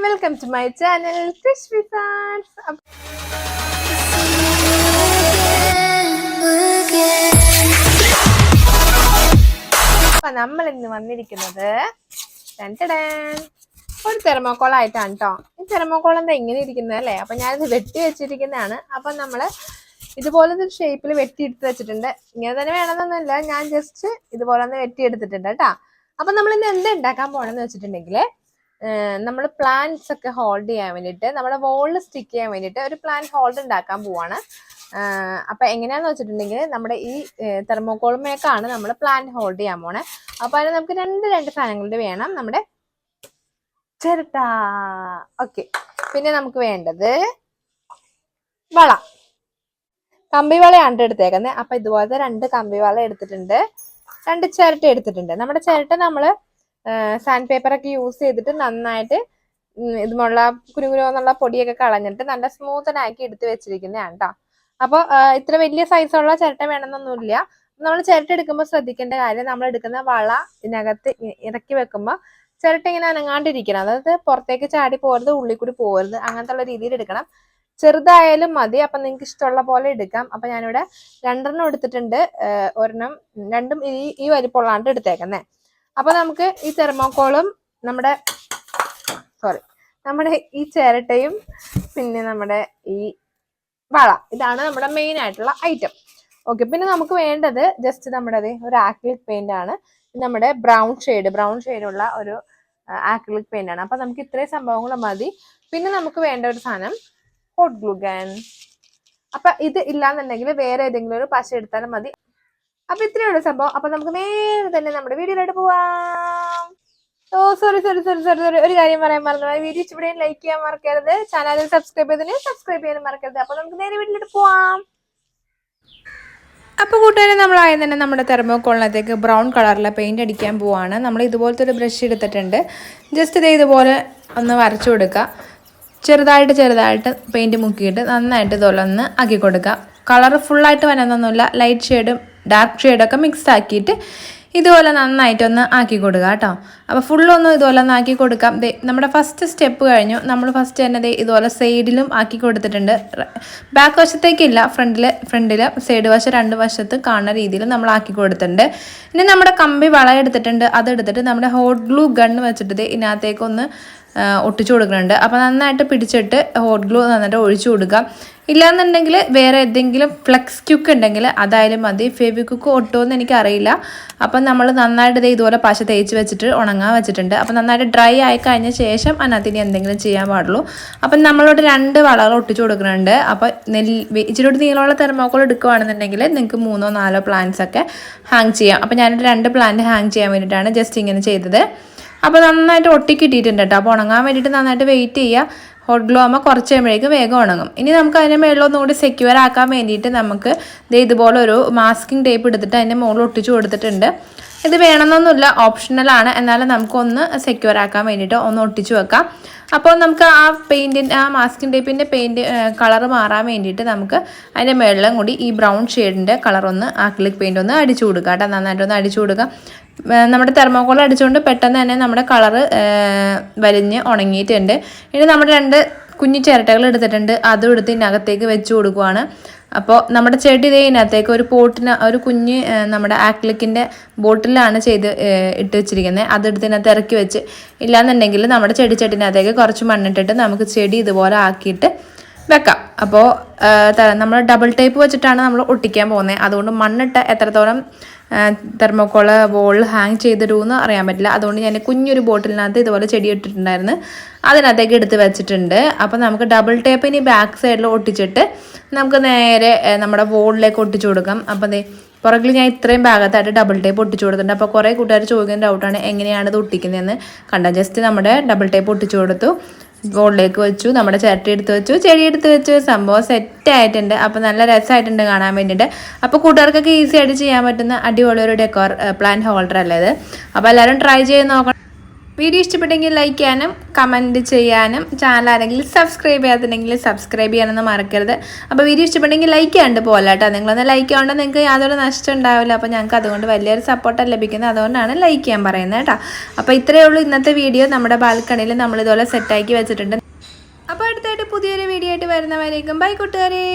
welcome to my channel krishwizzarts. അപ്പോൾ നമ്മൾ ഇന്ന് വന്നിരിക്കുന്നത് ഒരു തെർമോക്കോൾ ആയിട്ടാണ് കേട്ടോ. ഈ തെർമോക്കോൾ എന്താ ഇങ്ങനെ ഇരിക്കുന്നത് അല്ലേ? അപ്പൊ ഞാനിത് വെട്ടി വെച്ചിരിക്കുന്നതാണ്. അപ്പൊ നമ്മള് ഇതുപോലത്തെ ഒരു ഷേപ്പിൽ വെട്ടിയെടുത്ത് വെച്ചിട്ടുണ്ട്. ഇങ്ങനെ തന്നെ വേണമെന്നൊന്നുമില്ല, ഞാൻ ജസ്റ്റ് ഇതുപോലെ ഒന്ന് വെട്ടിയെടുത്തിട്ടുണ്ട് കേട്ടോ. അപ്പൊ നമ്മൾ ഇന്ന് എന്താ ഉണ്ടാക്കാൻ പോകണമെന്ന് വെച്ചിട്ടുണ്ടെങ്കിൽ, നമ്മൾ പ്ലാന്റ്സ് ഒക്കെ ഹോൾഡ് ചെയ്യാൻ വേണ്ടിയിട്ട്, നമ്മുടെ വോളിൽ സ്റ്റിക്ക് ചെയ്യാൻ വേണ്ടിയിട്ട് ഒരു പ്ലാന്റ് ഹോൾഡ് ഉണ്ടാക്കാൻ പോവാണ്. അപ്പൊ എങ്ങനെയാന്ന് വെച്ചിട്ടുണ്ടെങ്കിൽ, നമ്മുടെ ഈ തെർമോക്കോളുമേക്കാണ് നമ്മൾ പ്ലാന്റ് ഹോൾഡ് ചെയ്യാൻ പോണേ. അപ്പൊ അതിന് നമുക്ക് രണ്ട് സാധനങ്ങളുടെ വേണം. നമ്മുടെ ചിരട്ട, ഓക്കെ. പിന്നെ നമുക്ക് വേണ്ടത് വള, കമ്പിവളയാണ് എടുത്തേക്കുന്നത്. അപ്പൊ ഇതുപോലത്തെ 2 കമ്പിവള എടുത്തിട്ടുണ്ട്, 2 ചിരട്ട എടുത്തിട്ടുണ്ട്. നമ്മുടെ ചിരട്ട നമ്മള് സാൻഡ് പേപ്പറൊക്കെ യൂസ് ചെയ്തിട്ട് നന്നായിട്ട് ഇതുമുള്ള കുരുകുരുന്നുള്ള പൊടിയൊക്കെ കളഞ്ഞിട്ട് നല്ല സ്മൂത്തനാക്കി എടുത്ത് വെച്ചിരിക്കുന്നതാണ് കേട്ടോ. അപ്പോൾ ഇത്ര വലിയ സൈസുള്ള ചിരട്ട വേണമെന്നൊന്നുമില്ല. നമ്മൾ ചിരട്ട എടുക്കുമ്പോൾ ശ്രദ്ധിക്കേണ്ട കാര്യം, നമ്മൾ എടുക്കുന്ന വള ഇതിനകത്ത് ഇറക്കി വെക്കുമ്പോൾ ചിരട്ട ഇങ്ങനെ അനങ്ങാണ്ടിരിക്കണം. അതായത് പുറത്തേക്ക് ചാടി പോകരുത്, ഉള്ളിൽ കൂടി പോകരുത്, അങ്ങനത്തെ ഉള്ള രീതിയിൽ എടുക്കണം. ചെറുതായാലും മതി, അപ്പൊ നിങ്ങൾക്ക് ഇഷ്ടമുള്ള പോലെ എടുക്കാം. അപ്പൊ ഞാനിവിടെ 2 എടുത്തിട്ടുണ്ട്. രണ്ടും ഈ വലിപ്പമുള്ളതാണ് എടുത്തേക്കുന്നത്. അപ്പൊ നമുക്ക് ഈ തെർമോക്കോളും നമ്മുടെ ഈ ചിരട്ടയും പിന്നെ നമ്മുടെ ഈ വള, ഇതാണ് നമ്മുടെ മെയിൻ ആയിട്ടുള്ള ഐറ്റം. ഓക്കെ. പിന്നെ നമുക്ക് വേണ്ടത് ജസ്റ്റ് നമ്മുടെ ഒരു ആക്രിലിക് പെയിന്റ് ആണ്. നമ്മുടെ ബ്രൗൺ ഷെയ്ഡുള്ള ഒരു ആക്രിലിക് പെയിന്റ് ആണ്. അപ്പൊ നമുക്ക് ഇത്രയും സംഭവങ്ങൾ മതി. പിന്നെ നമുക്ക് വേണ്ട ഒരു സാധനം ഹോട്ട് ഗ്ലൂ ഗൺ. അപ്പൊ ഇത് ഇല്ലാന്നുണ്ടെങ്കിൽ വേറെ ഏതെങ്കിലും ഒരു പശ എടുത്താലും മതി. അപ്പൊ ഇത്രയുള്ള സംഭവം. അപ്പൊ നമുക്ക് നേരെ തന്നെ നമ്മുടെ വീഡിയോയിലോട്ട് പോവാം. സോറി, ഒരു കാര്യം പറയാൻ മറന്നു. വീഡിയോ ഇഷ്ടപ്പെടുകയും ലൈക്ക് ചെയ്യാൻ മറക്കരുത്. ചാനൽ സബ്സ്ക്രൈബ് ചെയ്യാനും മറക്കരുത്. അപ്പൊ നമുക്ക് നേരെ വീട്ടിലോട്ട് പോവാം. അപ്പോൾ കൂട്ടുകാരെ, നമ്മളാദ്യം തന്നെ നമ്മുടെ തെർമോക്കോളിനകത്തേക്ക് ബ്രൗൺ കളറിലെ പെയിന്റ് അടിക്കാൻ പോവാണ്. നമ്മൾ ഇതുപോലത്തെ ഒരു ബ്രഷ് എടുത്തിട്ടുണ്ട്. ജസ്റ്റ് ഇതുപോലെ ഒന്ന് വരച്ചു കൊടുക്കുക. ചെറുതായിട്ട് പെയിന്റ് മുക്കിയിട്ട് നന്നായിട്ട് ഇതുപോലെ ഒന്ന് ആക്കി കൊടുക്കുക. കളർ ഫുള്ളായിട്ട് വരാനൊന്നുമില്ല, ലൈറ്റ് ഷെയ്ഡും ഡാർക്ക് ഷെയ്ഡൊക്കെ മിക്സ് ആക്കിയിട്ട് ഇതുപോലെ നന്നായിട്ടൊന്ന് ആക്കി കൊടുക്കുക കേട്ടോ. അപ്പോൾ ഫുള്ളൊന്നും ഇതുപോലെ ഒന്ന് ആക്കി കൊടുക്കാം. നമ്മുടെ ഫസ്റ്റ് സ്റ്റെപ്പ് കഴിഞ്ഞു. നമ്മൾ ഫസ്റ്റ് തന്നെ ഇതുപോലെ സൈഡിലും ആക്കി കൊടുത്തിട്ടുണ്ട്. ബാക്ക് വശത്തേക്കില്ല, ഫ്രണ്ടിൽ സൈഡ് വശം 2 വശത്ത് കാണുന്ന രീതിയിൽ നമ്മൾ ആക്കി കൊടുത്തിട്ടുണ്ട്. ഇനി നമ്മുടെ കമ്പി വള എടുത്തിട്ടുണ്ട്. അതെടുത്തിട്ട് നമ്മുടെ ഹോട്ട് ഗ്ലൂ ഗണ്ണ് വെച്ചിട്ട് ഇതിനകത്തേക്കൊന്ന് ഒട്ടിച്ചു കൊടുക്കുന്നുണ്ട്. അപ്പോൾ നന്നായിട്ട് പിടിച്ചിട്ട് ഹോട്ട് ഗ്ലൂ നന്നായിട്ട് ഒഴിച്ചു കൊടുക്കുക. ഇല്ലാന്നുണ്ടെങ്കിൽ വേറെ ഏതെങ്കിലും ഫ്ലെക്സ് ക്യുക്ക് ഉണ്ടെങ്കിൽ അതായാലും മതി. ഫെവിക്വിക്ക് ഒട്ടുമെന്ന് എനിക്കറിയില്ല. അപ്പം നമ്മൾ നന്നായിട്ട് ഇതുപോലെ പശ തേച്ച് വെച്ചിട്ട് ഉണങ്ങാൻ വെച്ചിട്ടുണ്ട്. അപ്പം നന്നായിട്ട് ഡ്രൈ ആയി കഴിഞ്ഞ ശേഷം അതിനകത്തിന് എന്തെങ്കിലും ചെയ്യാൻ പാടുള്ളൂ. അപ്പം നമ്മളോട് 2 വളകൾ ഒട്ടിച്ചു കൊടുക്കുന്നുണ്ട്. അപ്പോൾ ഇച്ചിരി നീളമുള്ള തെർമോക്കോൾ എടുക്കുകയാണെന്നുണ്ടെങ്കിൽ നിങ്ങൾക്ക് 3 or 4 പ്ലാന്റ്സ് ഒക്കെ ഹാങ് ചെയ്യാം. അപ്പം ഞാനൊരു 2 പ്ലാന്റ് ഹാങ് ചെയ്യാൻ വേണ്ടിയിട്ടാണ് ജസ്റ്റ് ഇങ്ങനെ ചെയ്തത്. അപ്പോൾ നന്നായിട്ട് ഒട്ടിക്കിട്ടിയിട്ടുണ്ട് കേട്ടോ. അപ്പോൾ ഉണങ്ങാൻ വേണ്ടിയിട്ട് നന്നായിട്ട് വെയിറ്റ് ചെയ്യുക. ഹോട്ട് ഗ്ലൂ ആകുമ്പോൾ കുറച്ച് കഴിയുമ്പോഴേക്കും വേഗം ഉണങ്ങും. ഇനി നമുക്ക് അതിൻ്റെ മുകളിലൊന്നും കൂടി സെക്യൂർ ആക്കാൻ വേണ്ടിയിട്ട് നമുക്ക് ഇതുപോലെ ഒരു മാസ്കിംഗ് ടേപ്പ് എടുത്തിട്ട് അതിൻ്റെ മുകളിൽ ഒട്ടിച്ചു കൊടുത്തിട്ടുണ്ട്. ഇത് വേണമെന്നൊന്നുമില്ല, ഓപ്ഷണലാണ്. എന്നാലും നമുക്കൊന്ന് സെക്യൂർ ആക്കാൻ വേണ്ടിയിട്ട് ഒന്ന് ഒട്ടിച്ചു വെക്കാം. അപ്പോൾ നമുക്ക് ആ മാസ്കിംഗ് ടേപ്പിൻ്റെ കളർ മാറാൻ വേണ്ടിയിട്ട് നമുക്ക് അതിൻ്റെ മുകളിലും കൂടി ഈ ബ്രൗൺ ഷെയ്ഡിൻ്റെ കളറൊന്ന് ആക്രിലിക് പെയിൻ്റ് ഒന്ന് അടിച്ചു കൊടുക്കുക കേട്ടോ. നന്നായിട്ടൊന്ന് അടിച്ചു കൊടുക്കുക. നമ്മുടെ തെർമോക്കോൾ അടിച്ചുകൊണ്ട് പെട്ടെന്ന് തന്നെ നമ്മുടെ കളറ് വലിഞ്ഞ് ഉണങ്ങിയിട്ടുണ്ട്. ഇനി നമ്മുടെ 2 കുഞ്ഞു ചിരട്ടകൾ എടുത്തിട്ടുണ്ട്. അതും എടുത്ത് ഇതിനകത്തേക്ക് വെച്ച് കൊടുക്കുവാണ്. അപ്പോൾ നമ്മുടെ ചെടി ഇതിനകത്തേക്ക് ഒരു കുഞ്ഞ് നമ്മുടെ ആക്രിലിക്കിൻ്റെ ബോട്ടിലാണ് ഇട്ട് വെച്ചിരിക്കുന്നത്. അതെടുത്ത് ഇതിനകത്ത് ഇറക്കി വെച്ച്, ഇല്ലാന്നുണ്ടെങ്കിൽ നമ്മുടെ ചെടിച്ചട്ടിനകത്തേക്ക് കുറച്ച് മണ്ണിട്ടിട്ട് നമുക്ക് ചെടി ഇതുപോലെ ആക്കിയിട്ട് വെക്കാം. അപ്പോൾ നമ്മൾ ഡബിൾ ടേപ്പ് വെച്ചിട്ടാണ് നമ്മൾ ഒട്ടിക്കാൻ പോകുന്നത്. അതുകൊണ്ട് മണ്ണിട്ട് എത്രത്തോളം തെർമോക്കോള് വോളിൽ ഹാങ് ചെയ്തിടുമെന്ന് അറിയാൻ പറ്റില്ല. അതുകൊണ്ട് ഞാൻ കുഞ്ഞൊരു ബോട്ടിലിനകത്ത് ഇതുപോലെ ചെടി ഇട്ടിട്ടുണ്ടായിരുന്നു, അതിനകത്തേക്ക് എടുത്ത് വെച്ചിട്ടുണ്ട്. അപ്പോൾ നമുക്ക് ഡബിൾ ടേപ്പ് ഇനി ബാക്ക് സൈഡിൽ ഒട്ടിച്ചിട്ട് നമുക്ക് നേരെ നമ്മുടെ വോളിലേക്ക് ഒട്ടിച്ചു കൊടുക്കാം. അപ്പോൾ പുറകിൽ ഞാൻ ഇത്രയും ഭാഗത്തായിട്ട് ഡബിൾ ടേപ്പ് ഒട്ടിച്ചു കൊടുത്തിട്ടുണ്ട്. അപ്പോൾ കുറേ കൂട്ടുകാർ ചോദിക്കുന്ന ഡൗട്ടാണ് എങ്ങനെയാണ് ഇത് ഒട്ടിക്കുന്നതെന്ന്. ജസ്റ്റ് നമ്മുടെ ഡബിൾ ടേപ്പ് ഒട്ടിച്ചു കൊടുത്തു, വോളിലേക്ക് വെച്ചു, നമ്മുടെ ചിരട്ട എടുത്ത് വെച്ചു, ചെടി എടുത്ത് വെച്ചു, സംഭവം സെറ്റ് ആയിട്ടുണ്ട്. അപ്പോൾ നല്ല രസമായിട്ടുണ്ട് കാണാൻ വേണ്ടിയിട്ട്. അപ്പോൾ കൂട്ടുകാർക്കൊക്കെ ഈസി ആയിട്ട് ചെയ്യാൻ പറ്റുന്ന അടിപൊളി ഒരു ഡെക്കോർ പ്ലാന്റ് ഹോൾഡർ അല്ലേ ഇത്. അപ്പോൾ എല്ലാവരും ട്രൈ ചെയ്ത് നോക്കണം. വീഡിയോ ഇഷ്ടപ്പെട്ടെങ്കിൽ ലൈക്ക് ചെയ്യാനും കമൻറ്റ് ചെയ്യാനും ചാനൽ ആരെങ്കിലും സബ്സ്ക്രൈബ് ചെയ്യാത്തുണ്ടെങ്കിൽ സബ്സ്ക്രൈബ് ചെയ്യാനൊന്നും മറക്കരുത്. അപ്പോൾ വീഡിയോ ഇഷ്ടപ്പെട്ടെങ്കിൽ ലൈക്ക് ചെയ്യാണ്ട് പോലെ കേട്ടോ. നിങ്ങളൊന്ന് ലൈക്ക് ചെയ്യാണ്ട് നിങ്ങൾക്ക് യാതൊരു നഷ്ടം ഉണ്ടാവില്ല. അപ്പോൾ ഞങ്ങൾക്ക് അതുകൊണ്ട് വലിയൊരു സപ്പോർട്ടാണ് ലഭിക്കുന്നത്. അതുകൊണ്ടാണ് ലൈക്ക് ചെയ്യാൻ പറയുന്നത് കേട്ടോ. അപ്പോൾ ഇത്രയേ ഉള്ളൂ ഇന്നത്തെ വീഡിയോ. നമ്മുടെ ബാൽക്കണിയിൽ നമ്മളിതുപോലെ സെറ്റാക്കി വെച്ചിട്ടുണ്ട്. അപ്പോൾ അടുത്തായിട്ട് പുതിയൊരു വീഡിയോ ആയിട്ട് വരുന്നവരേക്കും ബൈ കൂട്ടുകാരെ.